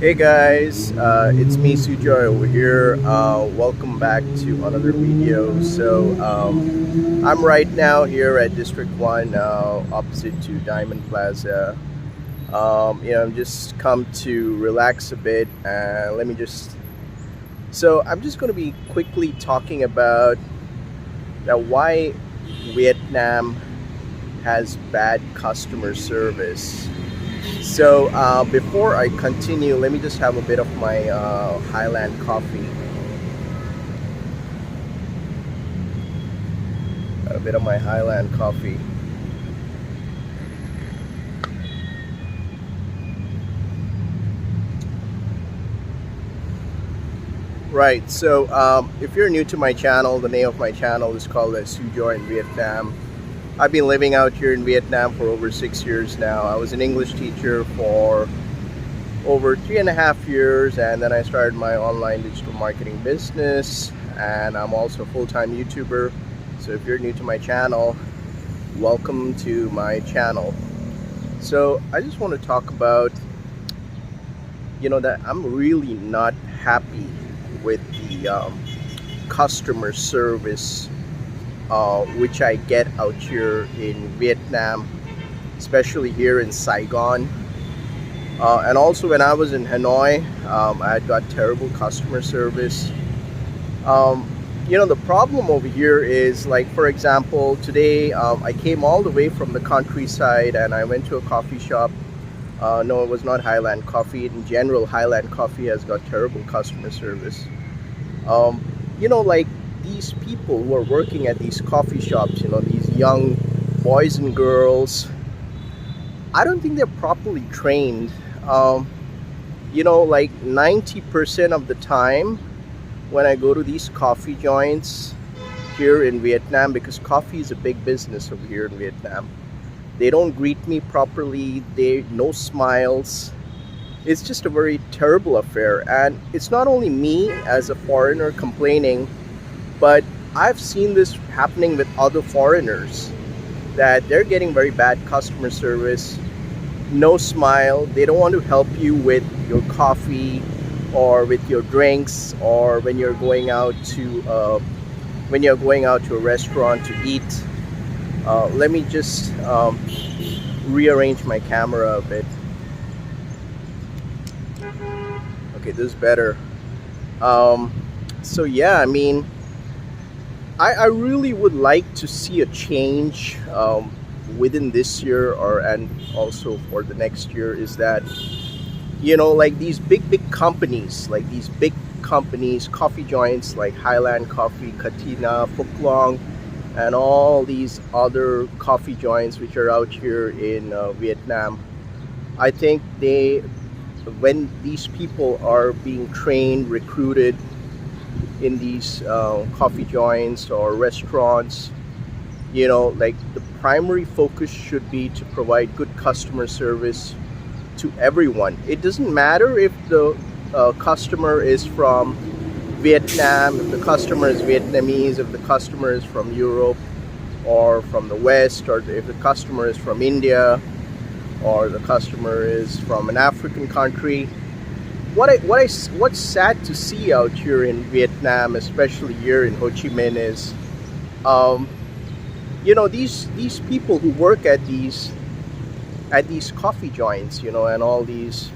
Hey guys, it's me Sujoy over here. Welcome back to another video. I'm right now here at District 1, opposite to Diamond Plaza. I'm just come to relax a bit and I'm just going to be quickly talking about why Vietnam has bad customer service. Before I continue, let me just have a bit of my Highland coffee. A bit of my Highland coffee. Right, if you're new to my channel, the name of my channel is called Sujoy in Vietnam. I've been living out here in Vietnam for over 6 years now. I was an English teacher for over 3.5 years, and then I started my online digital marketing business, and I'm also a full-time YouTuber. So if you're new to my channel, welcome to my channel. So I just want to talk about, that I'm really not happy with the customer service which I get out here in Vietnam, especially here in Saigon. And also when I was in Hanoi, I had got terrible customer service. The problem over here is, like, for example, today I came all the way from the countryside and I went to a coffee shop. No, it was not Highland Coffee. In general, Highland Coffee has got terrible customer service. Like, these people who are working at these coffee shops, these young boys and girls, I don't think they're properly trained. Like 90% of the time when I go to these coffee joints here in Vietnam, because coffee is a big business over here in Vietnam, they don't greet me properly. No smiles. It's just a very terrible affair. And it's not only me as a foreigner complaining, but I've seen this happening with other foreigners, that they're getting very bad customer service, no smile. They don't want to help you with your coffee or with your drinks, or when you're going out to a restaurant to eat. Let me just rearrange my camera a bit. Okay, this is better. I really would like to see a change within this year, and also for the next year, is that, like these big companies, coffee joints like Highland Coffee, Katina, Phuc Long, and all these other coffee joints which are out here in Vietnam. I think when these people are being trained, recruited in these coffee joints or restaurants, like, the primary focus should be to provide good customer service to everyone. It doesn't matter if the customer is from Vietnam, if the customer is Vietnamese, if the customer is from Europe or from the West, or if the customer is from India, or the customer is from an African country. What's sad to see out here in Vietnam, especially here in Ho Chi Minh, is these people who work at these coffee joints, and all these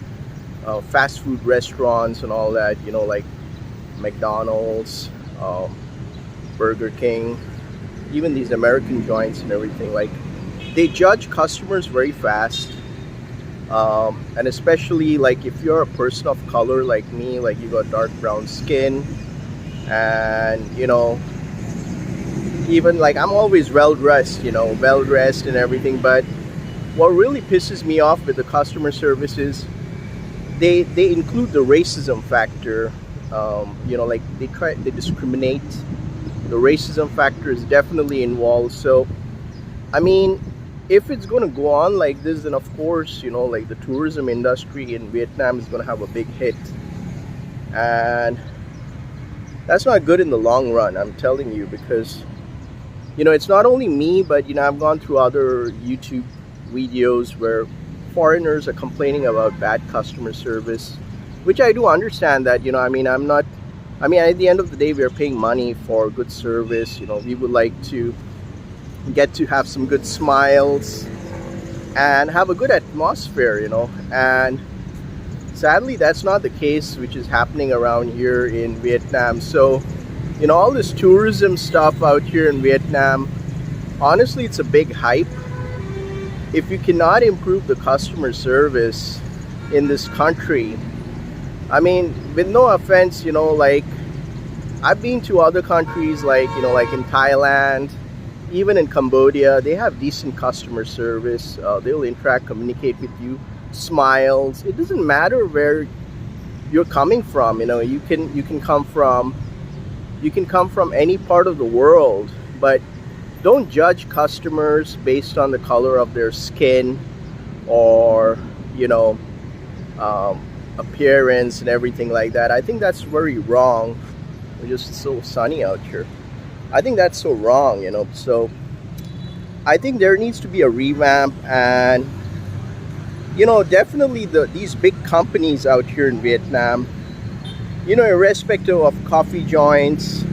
fast food restaurants and all that, like McDonald's, Burger King, even these American joints and everything. Like, they judge customers very fast. And especially, like, if you're a person of color like me, like you got dark brown skin, and even like I'm always well dressed and everything, but what really pisses me off with the customer service is they include the racism factor. Like, they discriminate. The racism factor is definitely involved. So I mean, if it's going to go on like this, then of course, like, the tourism industry in Vietnam is going to have a big hit, and that's not good in the long run, I'm telling you, because it's not only me, but I've gone through other YouTube videos where foreigners are complaining about bad customer service. which I do understand that, I mean, at the end of the day, we are paying money for good service. We would like to get to have some good smiles and have a good atmosphere, and sadly that's not the case, which is happening around here in Vietnam. So, all this tourism stuff out here in Vietnam, honestly, it's a big hype. If you cannot improve the customer service in this country, I mean, with no offense, like I've been to other countries like, like in Thailand, even in Cambodia, they have decent customer service. They'll interact, communicate with you, smiles. It doesn't matter where you're coming from. You can come from any part of the world, but don't judge customers based on the color of their skin or appearance and everything like that. I think that's very wrong. It's just so sunny out here. I think that's so wrong, so I think there needs to be a revamp. And definitely these big companies out here in Vietnam, irrespective of coffee joints,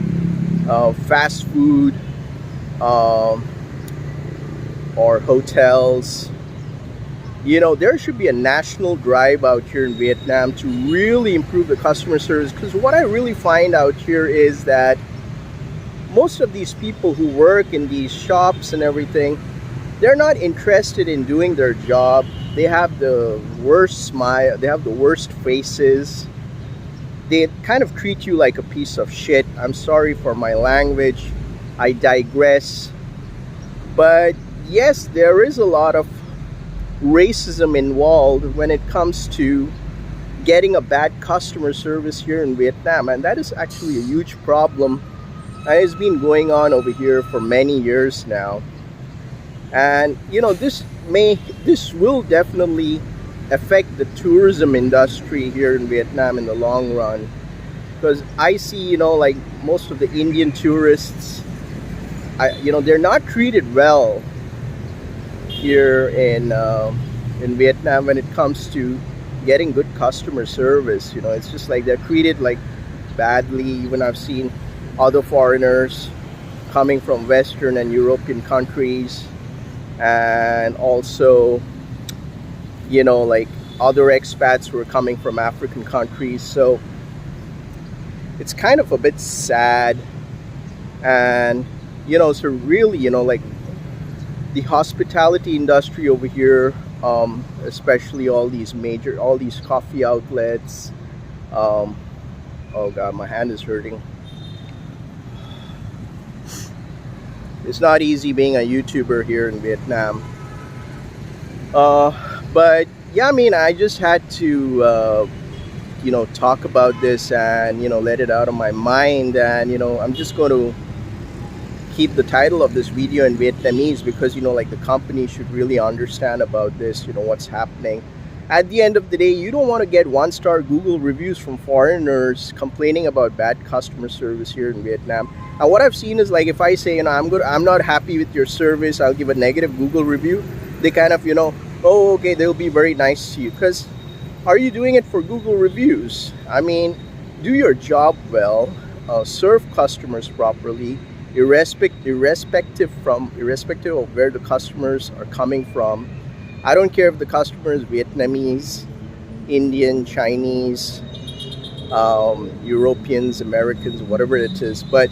fast food, or hotels, there should be a national drive out here in Vietnam to really improve the customer service. Because what I really find out here is that most of these people who work in these shops and everything, they're not interested in doing their job. They have the worst smile, they have the worst faces. They kind of treat you like a piece of shit. I'm sorry for my language. I digress. But yes, there is a lot of racism involved when it comes to getting a bad customer service here in Vietnam, and that is actually a huge problem. And it's been going on over here for many years now. And this will definitely affect the tourism industry here in Vietnam in the long run. Because I see, like most of the Indian tourists, they're not treated well here in Vietnam when it comes to getting good customer service. It's just like they're treated like badly. Even I've seen other foreigners coming from Western and European countries, and also like other expats who are coming from African countries. So it's kind of a bit sad. And so really, like the hospitality industry over here, especially all these coffee outlets, oh god, my hand is hurting. It's not easy being a YouTuber here in Vietnam. But yeah, I mean, I just had to talk about this and let it out of my mind. And I'm just going to keep the title of this video in Vietnamese, because like the company should really understand about this, what's happening. At the end of the day, you don't want to get 1-star Google reviews from foreigners complaining about bad customer service here in Vietnam. And what I've seen is, like, if I say, I'm not happy with your service, I'll give a negative Google review, they kind of, oh, okay, they'll be very nice to you. Because are you doing it for Google reviews? I mean, do your job well, serve customers properly, irrespective of where the customers are coming from. I don't care if the customer is Vietnamese, Indian, Chinese, Europeans, Americans, whatever it is, but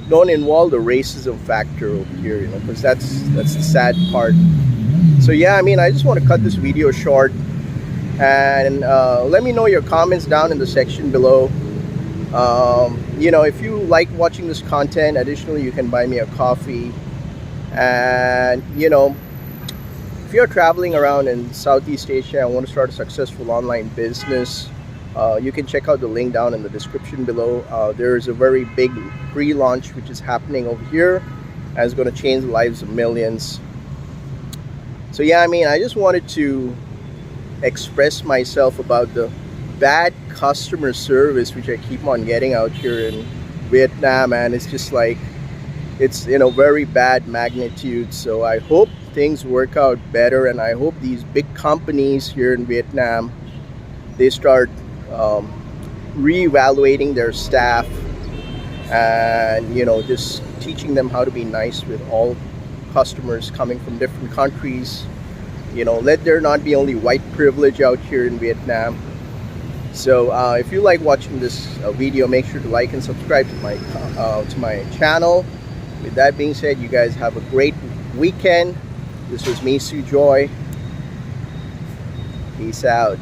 don't involve the racism factor over here, because that's the sad part. So yeah, I mean, I just want to cut this video short, and let me know your comments down in the section below. If you like watching this content, additionally, you can buy me a coffee. And if you're traveling around in Southeast Asia and want to start a successful online business, you can check out the link down in the description below. There is a very big pre-launch which is happening over here, and it's going to change the lives of millions. So yeah, I mean, I just wanted to express myself about the bad customer service which I keep on getting out here in Vietnam, and it's just like, it's very bad magnitude. So I hope things work out better, and I hope these big companies here in Vietnam, they start um, reevaluating their staff, and just teaching them how to be nice with all customers coming from different countries. Let there not be only white privilege out here in Vietnam. So if you like watching this video, make sure to like and subscribe to my channel. With that being said, you guys have a great weekend. This was me, Sujoy. Peace out.